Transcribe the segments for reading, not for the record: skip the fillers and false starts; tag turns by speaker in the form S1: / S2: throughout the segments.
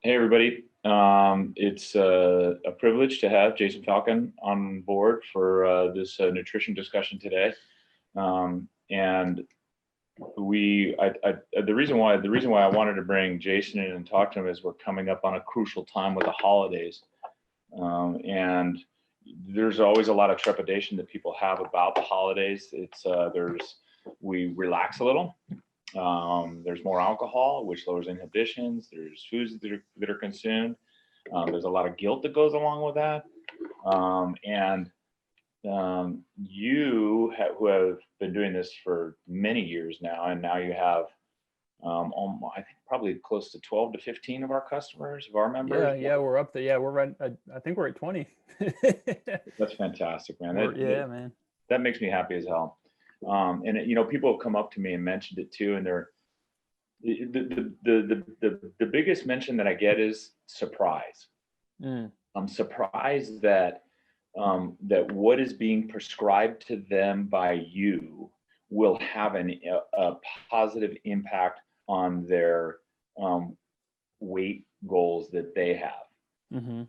S1: Hey, everybody. It's a privilege to have Jason Falcon on board for this nutrition discussion today. And the reason why I wanted to bring Jason in and talk to him is we're coming up on a crucial time with the holidays, and there's always a lot of trepidation that people have about the holidays. We relax a little. There's more alcohol, which lowers inhibitions. There's foods that are consumed. There's a lot of guilt that goes along with that. And who have been doing this for many years now, and now you have, I think probably close to 12 to 15 of our customers, of our members.
S2: Yeah, we're up there. Yeah, we're right. I think we're at 20.
S1: That's fantastic, man.
S2: Man.
S1: That makes me happy as hell. And people have come up to me and mentioned it too, and the biggest mention that I get is surprise. I'm surprised that what is being prescribed to them by you will have a positive impact on their weight goals that they have.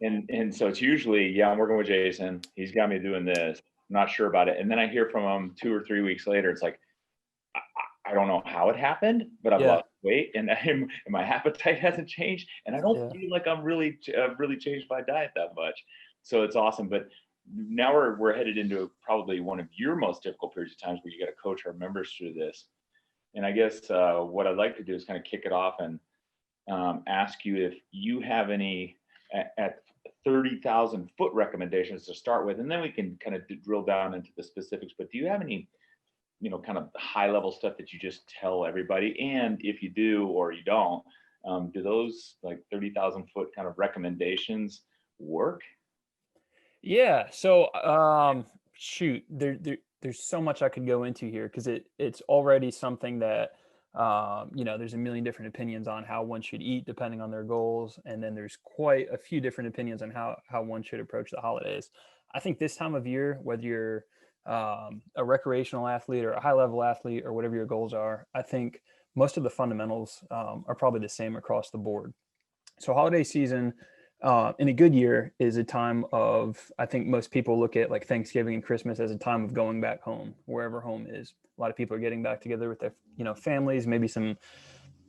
S1: And so it's usually, yeah, I'm working with Jason. He's got me doing this. I'm not sure about it. And then I hear from him 2 or 3 weeks later. It's like, I don't know how it happened, but I've lost weight and my appetite hasn't changed. And I don't feel like I'm really changed my diet that much. So it's awesome. But now we're headed into probably one of your most difficult periods of times where you got to coach our members through this. And I guess what I'd like to do is kind of kick it off and ask you if you have any at 30,000 foot recommendations to start with, and then we can kind of drill down into the specifics. But do you have any, kind of high level stuff that you just tell everybody? And if you do or you don't, do those like 30,000 foot kind of recommendations work?
S2: Yeah. So shoot, there's so much I could go into here because it's already something that there's a million different opinions on how one should eat depending on their goals. And then there's quite a few different opinions on how one should approach the holidays. I think this time of year, whether you're a recreational athlete or a high level athlete or whatever your goals are, I think most of the fundamentals are probably the same across the board. So holiday season in a good year is a time of, I think most people look at like Thanksgiving and Christmas as a time of going back home, wherever home is. A lot of people are getting back together with their, families, maybe some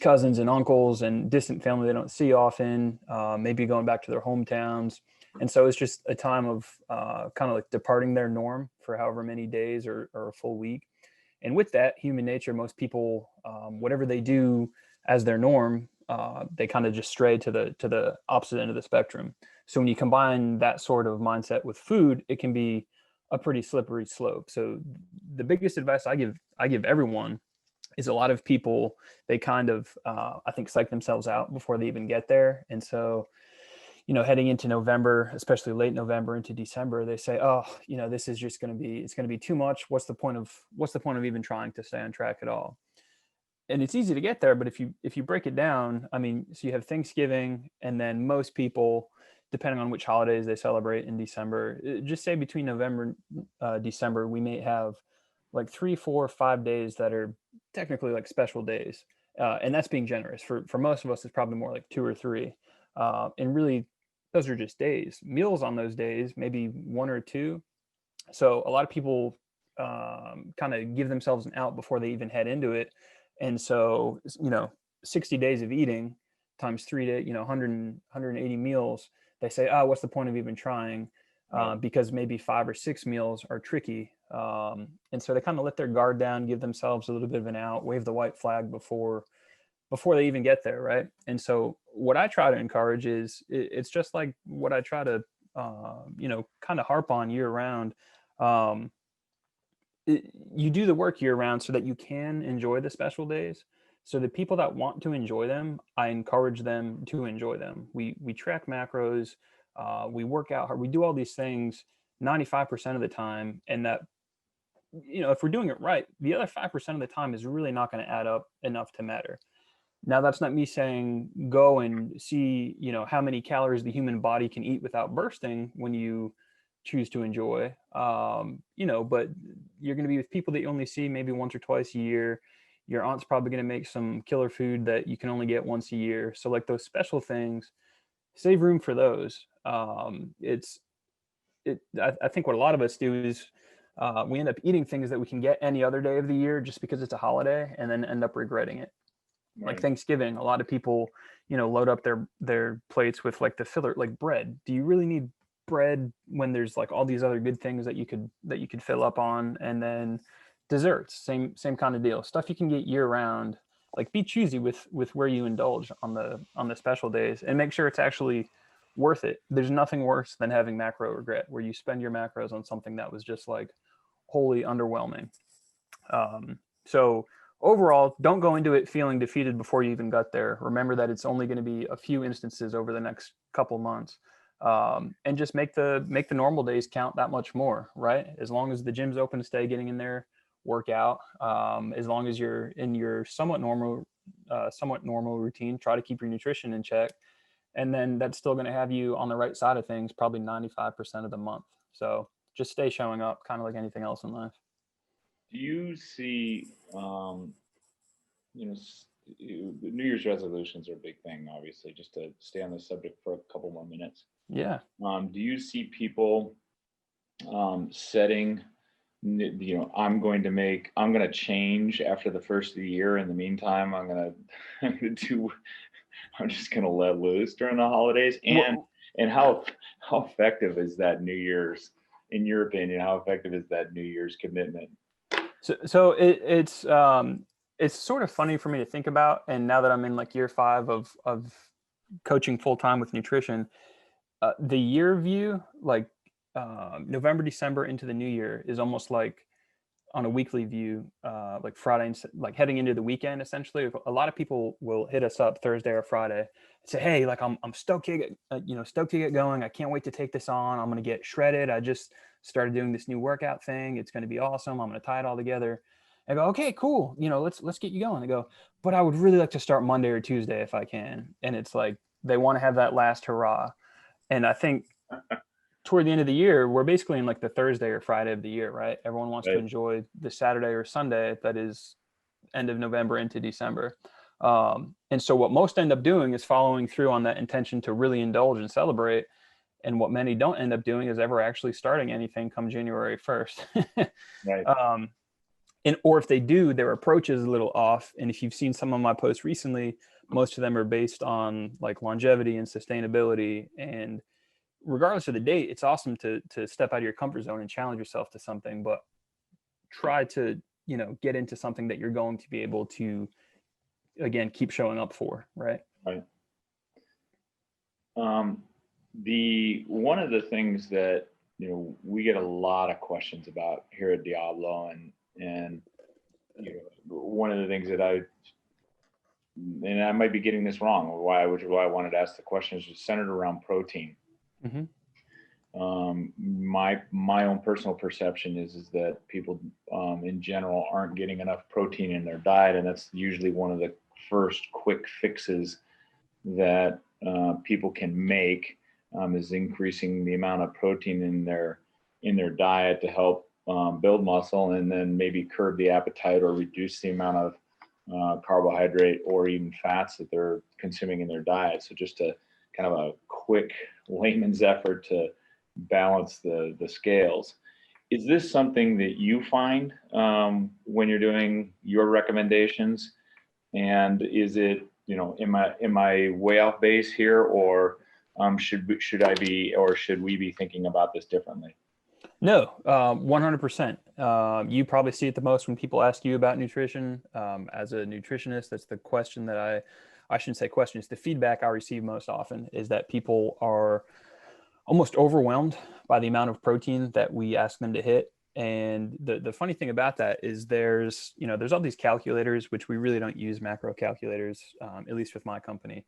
S2: cousins and uncles and distant family they don't see often, maybe going back to their hometowns. And so it's just a time of kind of like departing their norm for however many days or a full week. And with that, human nature, most people, whatever they do as their norm, they kind of just stray to the opposite end of the spectrum. So when you combine that sort of mindset with food, it can be a pretty slippery slope. So the biggest advice I give everyone is a lot of people, they kind of, I think, psych themselves out before they even get there. And so, heading into November, especially late November into December, they say, oh, this is just it's going to be too much. What's the point of even trying to stay on track at all? And it's easy to get there, but if you break it down, I mean, so you have Thanksgiving, and then most people, depending on which holidays they celebrate in December, just say between November and December, we may have like 3, 4, 5 days that are technically like special days. And that's being generous. For most of us, it's probably more like 2 or 3. And really, those are just days. Meals on those days, maybe 1 or 2. So a lot of people kind of give themselves an out before they even head into it. And so, 60 days of eating times 3 days, 180 meals, they say, oh, what's the point of even trying? Because maybe 5 or 6 meals are tricky. And so they kind of let their guard down, give themselves a little bit of an out, wave the white flag before they even get there, right? And so what I try to encourage is, it's just like what I try to, kind of harp on year round. You do the work year round so that you can enjoy the special days. So the people that want to enjoy them, I encourage them to enjoy them. We track macros, we work out hard, we do all these things 95% of the time. And that, if we're doing it right, the other 5% of the time is really not going to add up enough to matter. Now, that's not me saying go and see, how many calories the human body can eat without bursting when you choose to enjoy, but you're going to be with people that you only see maybe once or twice a year. Your aunt's probably going to make some killer food that you can only get once a year. So like those special things, save room for those. I think what a lot of us do is we end up eating things that we can get any other day of the year just because it's a holiday, and then end up regretting it.
S1: Right.
S2: Like Thanksgiving, a lot of people, load up their plates with like the filler, like bread. Do you really need bread when there's like all these other good things that you could fill up on? And then desserts, same kind of deal. Stuff you can get year round. Like, be choosy with where you indulge on the special days, and make sure it's actually worth it. There's nothing worse than having macro regret, where you spend your macros on something that was just like wholly underwhelming. So overall, don't go into it feeling defeated before you even got there. Remember that it's only going to be a few instances over the next couple months, and just make the normal days count that much more, right? As long as the gym's open, stay getting in there, work out. As long as you're in your somewhat normal routine, try to keep your nutrition in check, and then that's still going to have you on the right side of things probably 95% of the month. So just stay showing up, kind of like anything else in life.
S1: Do you see, New Year's resolutions are a big thing, obviously, just to stay on the subject for a couple more minutes.
S2: Yeah.
S1: Do you see people setting, I'm going to change after the first of the year. In the meantime, I'm just going to let loose during the holidays. And how effective is that New Year's, in your opinion, how effective is that New Year's commitment?
S2: So it's sort of funny for me to think about. And now that I'm in like year 5 of coaching full time with nutrition, the year view, like November, December into the new year, is almost like on a weekly view, like Friday, like heading into the weekend. Essentially, a lot of people will hit us up Thursday or Friday and say, "Hey, like I'm stoked to get going. I can't wait to take this on. I'm going to get shredded. I just started doing this new workout thing. It's going to be awesome. I'm going to tie it all together." I go, "Okay, cool. Let's get you going." I go, "But I would really like to start Monday or Tuesday if I can." And it's like they want to have that last hurrah. And I think toward the end of the year, we're basically in like the Thursday or Friday of the year, right? Everyone wants to enjoy the Saturday or Sunday that is end of November into December. And so what most end up doing is following through on that intention to really indulge and celebrate. And what many don't end up doing is ever actually starting anything come January 1st.
S1: Right.
S2: Or if they do, their approach is a little off. And if you've seen some of my posts recently, most of them are based on like longevity and sustainability. And regardless of the date, it's awesome to step out of your comfort zone and challenge yourself to something, but try to, get into something that you're going to be able to, again, keep showing up for. Right.
S1: Right. One of the things that, we get a lot of questions about here at Diablo, and one of the things that and I might be getting this wrong, which is why I wanted to ask the question, is just centered around protein.
S2: Mm-hmm.
S1: My own personal perception is that people in general aren't getting enough protein in their diet, and that's usually one of the first quick fixes that people can make, is increasing the amount of protein in their diet to help build muscle, and then maybe curb the appetite or reduce the amount of carbohydrate or even fats that they're consuming in their diet. So just a kind of a quick layman's effort to balance the scales. Is this something that you find when you're doing your recommendations? And is it, am I way off base here, or should we be thinking about this differently?
S2: No, 100%. You probably see it the most when people ask you about nutrition. As a nutritionist, that's the question that I shouldn't say question, it's the feedback I receive most often, is that people are almost overwhelmed by the amount of protein that we ask them to hit. And the funny thing about that is there's all these calculators, which we really don't use macro calculators, at least with my company.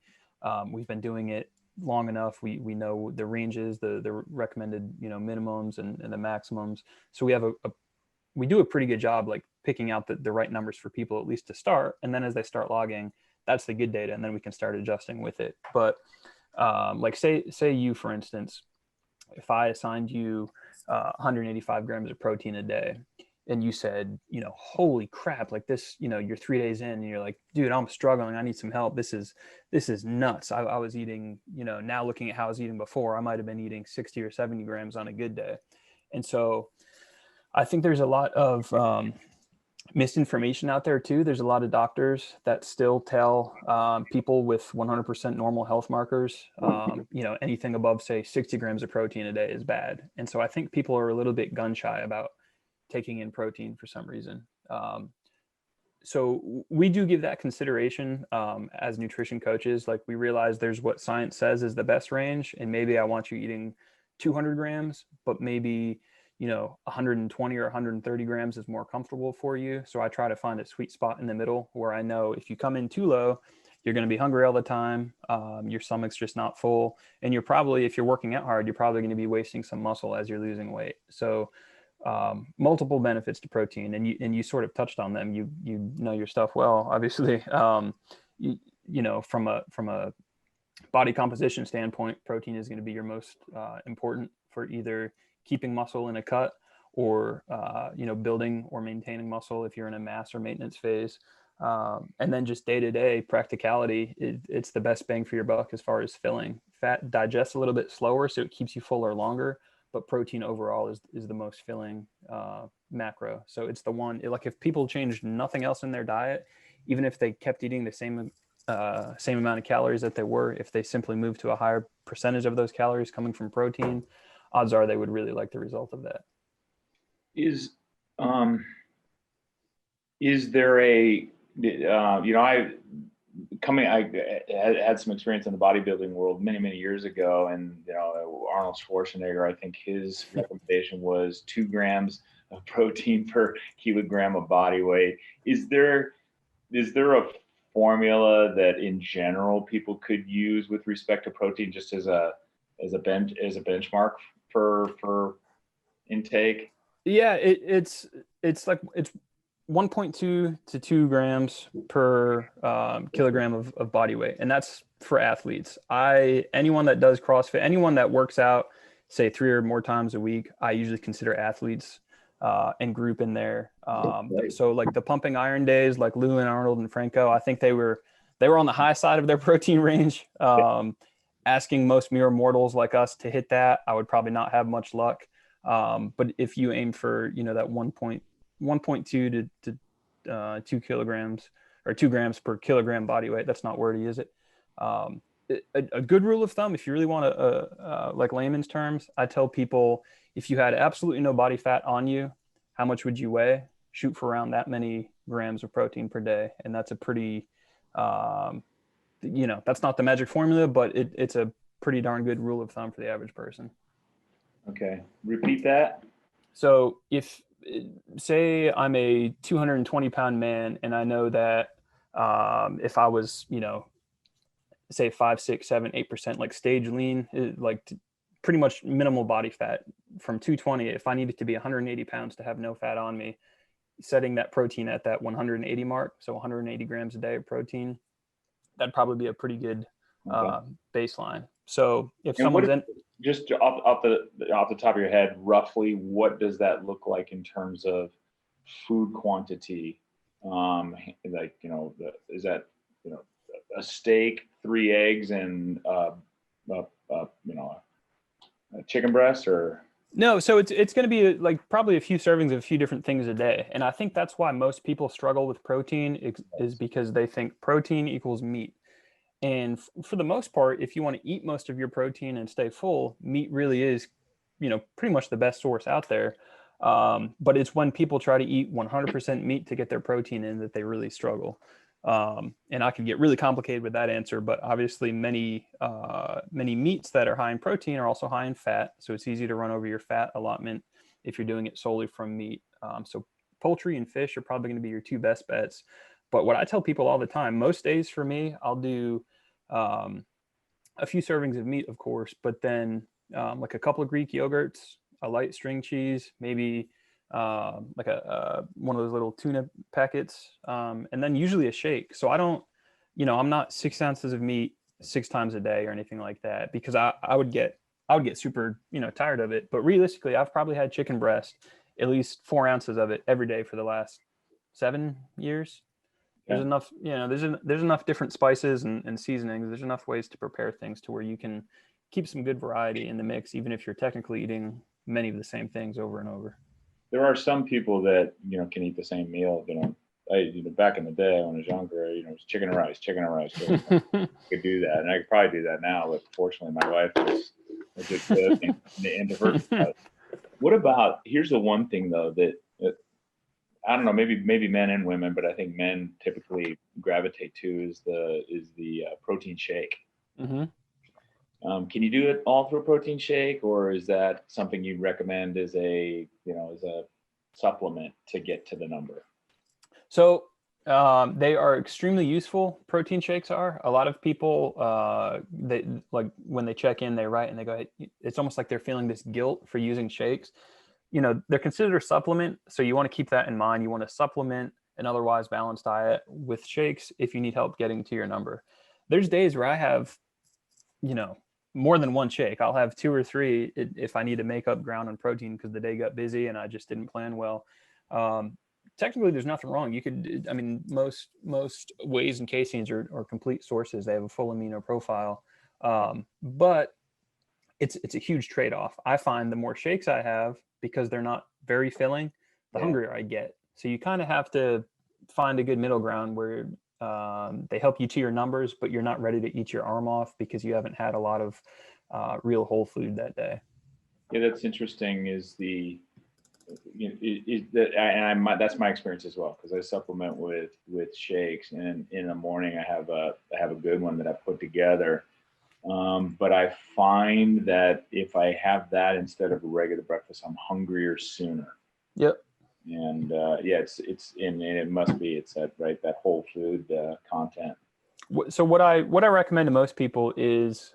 S2: We've been doing it long enough. We know the ranges, the recommended, minimums and the maximums. So we do a pretty good job, like picking out the right numbers for people, at least to start. And then as they start logging, that's the good data. And then we can start adjusting with it. But like say you, for instance, if I assigned you 185 grams of protein a day, and you said, holy crap, like this, you're 3 days in and you're like, dude, I'm struggling. I need some help. This is nuts. I was eating, now looking at how I was eating before, I might've been eating 60 or 70 grams on a good day. And so I think there's a lot of misinformation out there too. There's a lot of doctors that still tell people with 100% normal health markers, anything above, say, 60 grams of protein a day is bad. And so I think people are a little bit gun shy about taking in protein for some reason. So we do give that consideration as nutrition coaches. Like, we realize there's what science says is the best range, and maybe I want you eating 200 grams, but maybe 120 or 130 grams is more comfortable for you. So I try to find a sweet spot in the middle where I know if you come in too low, you're going to be hungry all the time. Your stomach's just not full. And you're probably, if you're working out hard, you're probably going to be wasting some muscle as you're losing weight. So multiple benefits to protein, and you sort of touched on them. You know your stuff well, obviously. From a body composition standpoint, protein is going to be your most important for either keeping muscle in a cut or building or maintaining muscle if you're in a mass or maintenance phase. And then just day-to-day practicality, it's the best bang for your buck as far as filling. Fat digests a little bit slower, so it keeps you fuller longer, but protein overall is the most filling macro. So it's the one, like, if people changed nothing else in their diet, even if they kept eating the same amount of calories that they were, if they simply moved to a higher percentage of those calories coming from protein, odds are they would really like the result of that.
S1: Is there a, I had some experience in the bodybuilding world many years ago, and Arnold Schwarzenegger, I think his recommendation was 2 grams of protein per kilogram of body weight. Is there a formula that in general people could use with respect to protein, just as a benchmark for intake?
S2: Yeah, it's 1.2 to 2 grams per kilogram of body weight. And that's for athletes. Anyone that does CrossFit, anyone that works out, say 3 or more times a week, I usually consider athletes and group in there. So like the pumping iron days, like Lou and Arnold and Franco, I think they were on the high side of their protein range. Asking most mere mortals like us to hit that, I would probably not have much luck. But if you aim for, that 1.2 to 2 kilograms or 2 grams per kilogram body weight, that's not wordy, is it? A good rule of thumb, if you really want to, like layman's terms, I tell people, if you had absolutely no body fat on you, how much would you weigh? Shoot for around that many grams of protein per day. And that's a pretty, that's not the magic formula, but it's a pretty darn good rule of thumb for the average person.
S1: Okay. Repeat that.
S2: So say I'm a 220-pound man, and I know that if I was, say 5, 6, 7, 8%, like stage lean, like pretty much minimal body fat from 220, if I needed to be 180 pounds to have no fat on me, setting that protein at that 180 mark, so 180 grams a day of protein, that'd probably be a pretty good baseline. So if someone's
S1: just off the top of your head, roughly, what does that look like in terms of food quantity? Is that a steak, 3 eggs, and a chicken breast, or?
S2: No, so it's going to be like probably a few servings of a few different things a day. And I think that's why most people struggle with protein is because they think protein equals meat. And for the most part, if you want to eat most of your protein and stay full, meat really is, pretty much the best source out there. But it's when people try to eat 100% meat to get their protein in that they really struggle. And I can get really complicated with that answer, but obviously many meats that are high in protein are also high in fat. So it's easy to run over your fat allotment if you're doing it solely from meat. So poultry and fish are probably going to be your 2 best bets. But what I tell people all the time, most days for me, I'll do a few servings of meat, of course, but then like a couple of Greek yogurts, a light string cheese, maybe like one of those little tuna packets, and then usually a shake. So I don't, I'm not 6 ounces of meat 6 times a day or anything like that, because I would get super, tired of it. But realistically, I've probably had chicken breast at least 4 ounces of it every day for the last 7 years. There's enough, there's enough different spices and seasonings. There's enough ways to prepare things to where you can keep some good variety in the mix, even if you're technically eating many of the same things over and over.
S1: There are some people that, can eat the same meal. Back in the day when I was younger, it was chicken and rice. I could do that, and I could probably do that now. But fortunately, my wife is a good cook and diversified. What about? Here's the one thing though that I don't know. Maybe men and women, but I think men typically gravitate to is the protein shake.
S2: Mm-hmm.
S1: Can you do it all through a protein shake, or is that something you'd recommend as a supplement to get to the number?
S2: So they are extremely useful. Protein shakes are. A lot of people, they like when they check in, they write and they go, it's almost like they're feeling this guilt for using shakes. They're considered a supplement. So you want to keep that in mind. You want to supplement an otherwise balanced diet with shakes if you need help getting to your number. There's days where I have, more than one shake. I'll have 2 or 3 if I need to make up ground on protein because the day got busy and I just didn't plan well. Technically, there's nothing wrong. You could, most wheys and caseins are complete sources. They have a full amino profile, but it's a huge trade-off. I find the more shakes I have, because they're not very filling, the hungrier I get. So you kind of have to find a good middle ground where they help you to your numbers, but you're not ready to eat your arm off because you haven't had a lot of real whole food that day.
S1: Yeah, that's interesting. That's my experience as well, because I supplement with shakes, and in the morning I have a good one that I put together. But I find that if I have that instead of a regular breakfast, I'm hungrier sooner.
S2: Yep.
S1: And it must be that whole food content.
S2: So what I recommend to most people is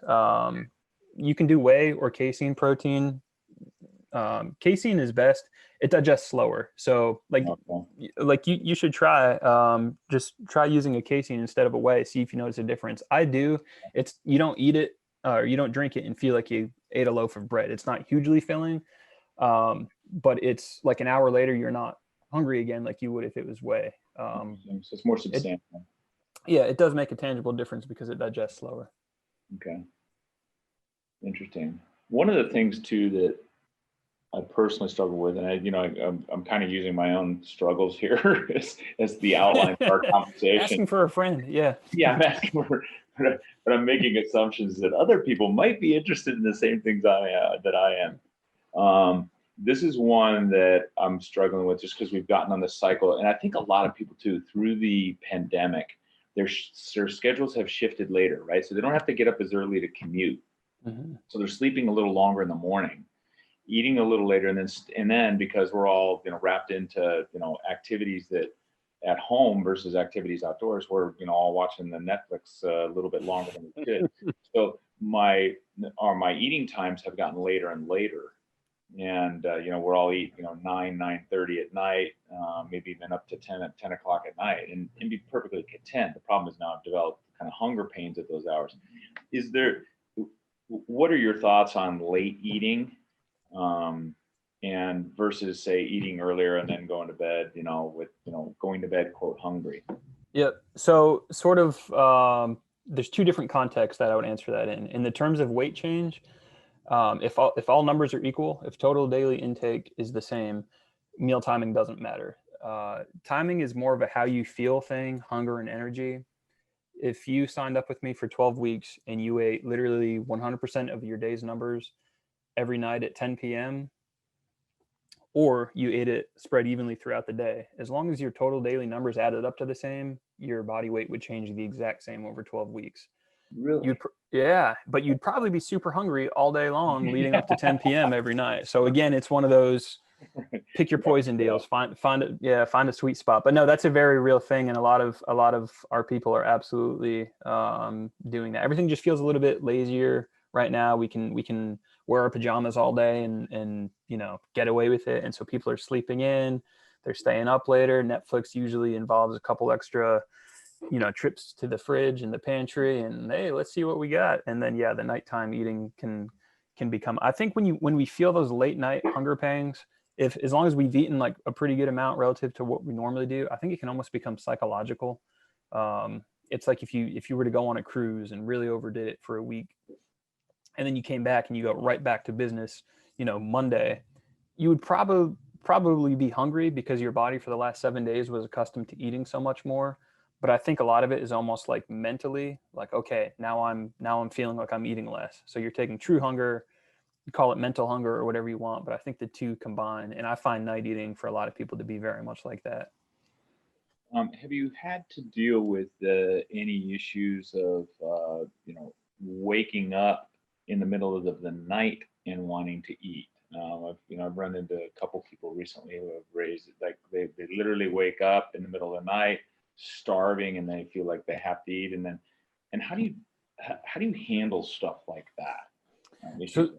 S2: you can do whey or casein protein. Casein is best. It digests slower. So you should try just try using a casein instead of a whey. See if you notice a difference. I do. You don't eat it or you don't drink it and feel like you ate a loaf of bread. It's not hugely filling. But it's like an hour later, you're not hungry again like you would if it was whey.
S1: So it's more substantial.
S2: It does make a tangible difference because it digests slower.
S1: Okay. Interesting. One of the things too that I personally struggle with, and I'm kind of using my own struggles here as the outline for our conversation.
S2: Asking for a friend, yeah.
S1: Yeah, I'm asking for, but I'm making assumptions that other people might be interested in the same things that I am. This is one that I'm struggling with just because we've gotten on this cycle, and I think a lot of people too, through the pandemic, their schedules have shifted later, right? So they don't have to get up as early to commute. Mm-hmm. So they're sleeping a little longer in the morning, eating a little later, and then because we're all wrapped into activities that at home versus activities outdoors, we're all watching the Netflix a little bit longer than we should. So my eating times have gotten later and later. And, we're all eat, 9:30 at night, maybe even up to 10 o'clock at night, and be perfectly content. The problem is now I've developed kind of hunger pains at those hours. What are your thoughts on late eating, and versus say eating earlier and then going to bed, with, going to bed, quote, hungry?
S2: Yep. So sort of, there's 2 different contexts that I would answer that in the terms of weight change. If all numbers are equal, if total daily intake is the same, meal timing doesn't matter. Timing is more of a how you feel thing, hunger and energy. If you signed up with me for 12 weeks and you ate literally 100% of your day's numbers every night at 10 p.m., or you ate it spread evenly throughout the day, as long as your total daily numbers added up to the same, your body weight would change the exact same over 12 weeks.
S1: Really?
S2: But you'd probably be super hungry all day long leading up to 10 p.m. every night. So again, it's one of those pick your poison deals. Find a sweet spot. But no, that's a very real thing, and a lot of our people are absolutely doing that. Everything just feels a little bit lazier right now. We can wear our pajamas all day and get away with it. And so people are sleeping in, they're staying up later. Netflix usually involves a couple extra trips to the fridge and the pantry, and hey, let's see what we got. And then the nighttime eating can become, I think when we feel those late night hunger pangs, if, as long as we've eaten like a pretty good amount relative to what we normally do, I think it can almost become psychological. It's like if you were to go on a cruise and really overdid it for a week, and then you came back and you go right back to business, Monday, you would probably be hungry because your body for the last 7 days was accustomed to eating so much more. But I think a lot of it is almost like mentally, like, okay, now I'm feeling like I'm eating less. So you're taking true hunger, you call it mental hunger or whatever you want, but I think the two combine. And I find night eating for a lot of people to be very much like that.
S1: Have you had to deal with any issues of waking up in the middle of the night and wanting to eat? I've run into a couple people recently who have raised like they literally wake up in the middle of the night starving and they feel like they have to eat, and how do you handle stuff like that?
S2: So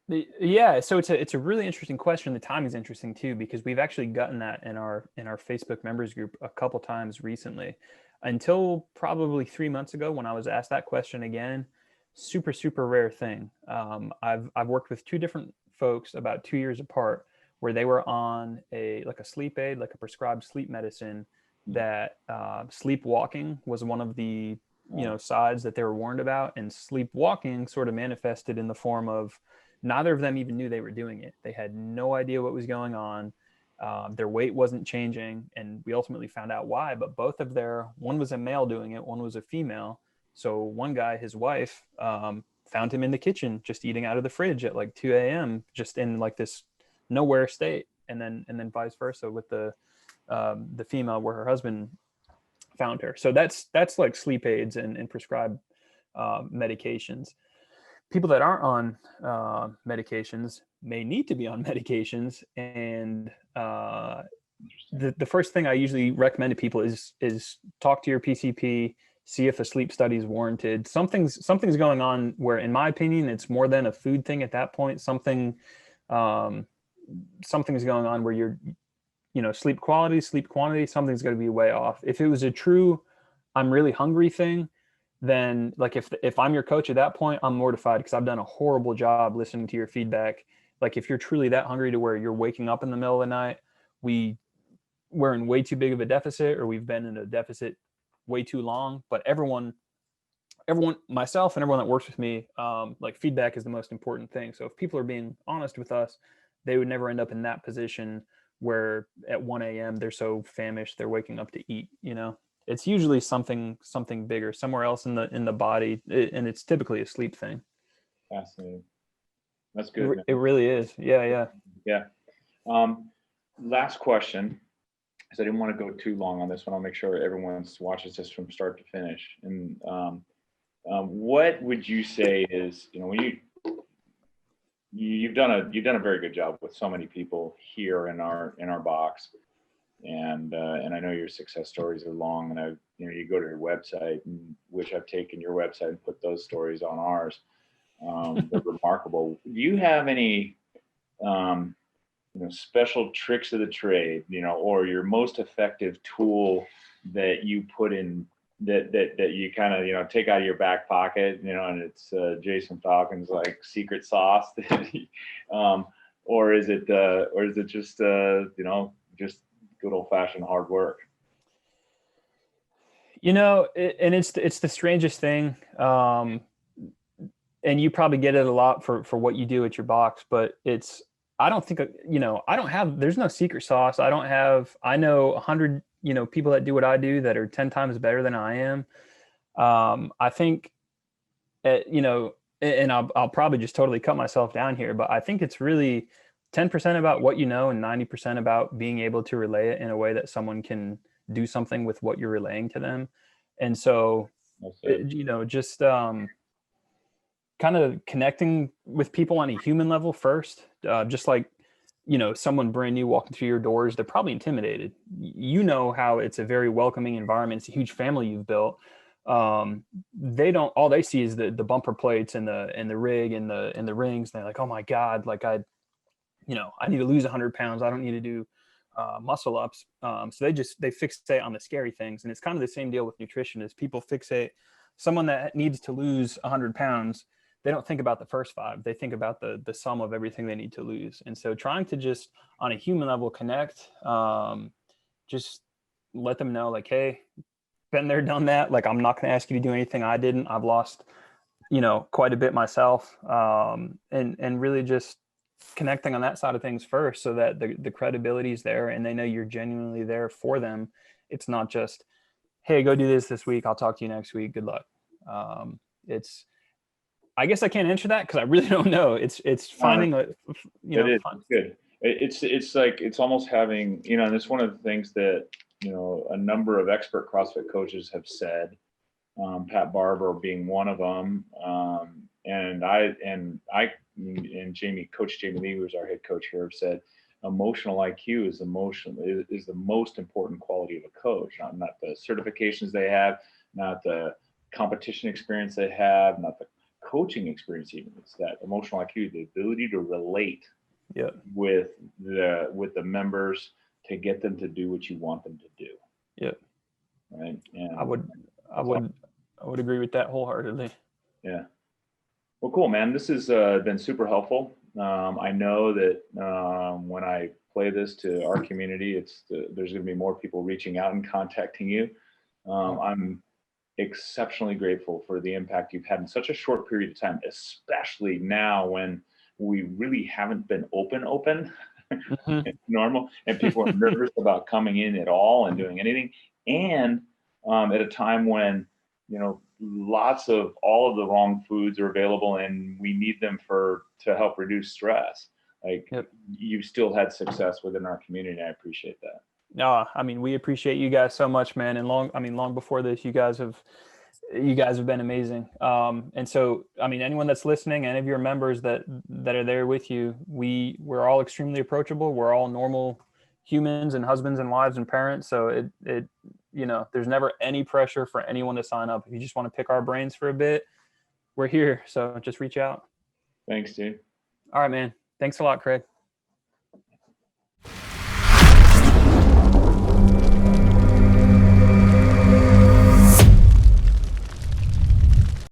S2: it's a really interesting question. The timing is interesting too, because we've actually gotten that in our Facebook members group a couple times recently. Until probably 3 months ago, when I was asked that question again, super rare thing. I've worked with two different folks about 2 years apart, where they were on a sleep aid, like a prescribed sleep medicine, that sleepwalking was one of the sides that they were warned about. And sleepwalking sort of manifested in the form of neither of them even knew they were doing it. They had no idea what was going on. Their weight wasn't changing. And we ultimately found out why, but one was a male doing it, one was a female. So one guy, his wife, found him in the kitchen, just eating out of the fridge at like 2 a.m., just in like this nowhere state. And then vice versa with the female, where her husband found her. So that's like sleep aids and prescribed medications. People that aren't on medications may need to be on medications. And the first thing I usually recommend to people is talk to your PCP, see if a sleep study is warranted. Something's going on where, in my opinion, it's more than a food thing at that point. Something's going on where you're, sleep quality, sleep quantity, something's going to be way off. If it was a true I'm really hungry thing, then like if I'm your coach at that point, I'm mortified because I've done a horrible job listening to your feedback. Like if you're truly that hungry to where you're waking up in the middle of the night, we're in way too big of a deficit, or we've been in a deficit way too long. But everyone, myself and everyone that works with me, like feedback is the most important thing. So if people are being honest with us, they would never end up in that position where at 1 a.m. they're so famished they're waking up to eat. It's usually something bigger somewhere else in the body, and it's typically a sleep thing.
S1: Fascinating. That's good.
S2: It really is. Yeah.
S1: Last question, because I didn't want to go too long on this one. I'll make sure everyone watches this from start to finish. And what would you say is, when you've done a very good job with so many people here in our box, and I know your success stories are long, and you go to your website, and which I've taken your website and put those stories on ours. They're remarkable. Do you have any special tricks of the trade, or your most effective tool that you put in that you kind of take out of your back pocket, and it's Jason Falcon's like secret sauce, or is it just just good old fashioned hard work?
S2: And it's the strangest thing. And you probably get it a lot for what you do at your box, but I don't think, there's no secret sauce. I know 100, people that do what I do that are 10 times better than I am. I think, and I'll probably just totally cut myself down here, but I think it's really 10% about what and 90% about being able to relay it in a way that someone can do something with what you're relaying to them. And so, just kind of connecting with people on a human level first, just like, someone brand new walking through your doors, they're probably intimidated. How it's a very welcoming environment. It's a huge family you've built. All they see is the bumper plates and the rig and the rings. And they're like, oh my God, like I need to lose 100 pounds. I don't need to do muscle ups. So they fixate on the scary things. And it's kind of the same deal with nutrition. Is people fixate someone that needs to lose 100 pounds. they don't think about the first 5. They think about the sum of everything they need to lose. And so trying to just on a human level connect, just let them know like, hey, been there, done that. Like, I'm not going to ask you to do anything I didn't. I've lost, quite a bit myself. And really just connecting on that side of things first, so that the credibility is there and they know you're genuinely there for them. It's not just, hey, go do this week. I'll talk to you next week. Good luck. I guess I can't answer that because I really don't know. It's finding
S1: It is good. It's like, it's almost having, and it's one of the things that, a number of expert CrossFit coaches have said, Pat Barber being one of them. And Jamie, Coach Jamie Lee, who's our head coach here, have said emotional IQ is the most important quality of a coach, not the certifications they have, not the competition experience they have, not the coaching experience even. It's that emotional IQ, the ability to relate with the members to get them to do what you want them to do.
S2: Yeah.
S1: Right. And
S2: I would agree with that wholeheartedly.
S1: Yeah. Well, cool, man. This has been super helpful. I know that when I play this to our community, there's going to be more people reaching out and contacting you. I'm exceptionally grateful for the impact you've had in such a short period of time, especially now when we really haven't been open it's normal, and people are nervous about coming in at all and doing anything. And at a time when, lots of all of the wrong foods are available and we need them to help reduce stress. Like, you've still had success within our community. I appreciate that.
S2: No, I mean, we appreciate you guys so much, man. And long before this, you guys have been amazing. And so, I mean, anyone that's listening, any of your members that are there with you, we're all extremely approachable. We're all normal humans and husbands and wives and parents. So there's never any pressure for anyone to sign up. If you just want to pick our brains for a bit, we're here. So just reach out.
S1: Thanks, dude.
S2: All right, man. Thanks a lot, Craig.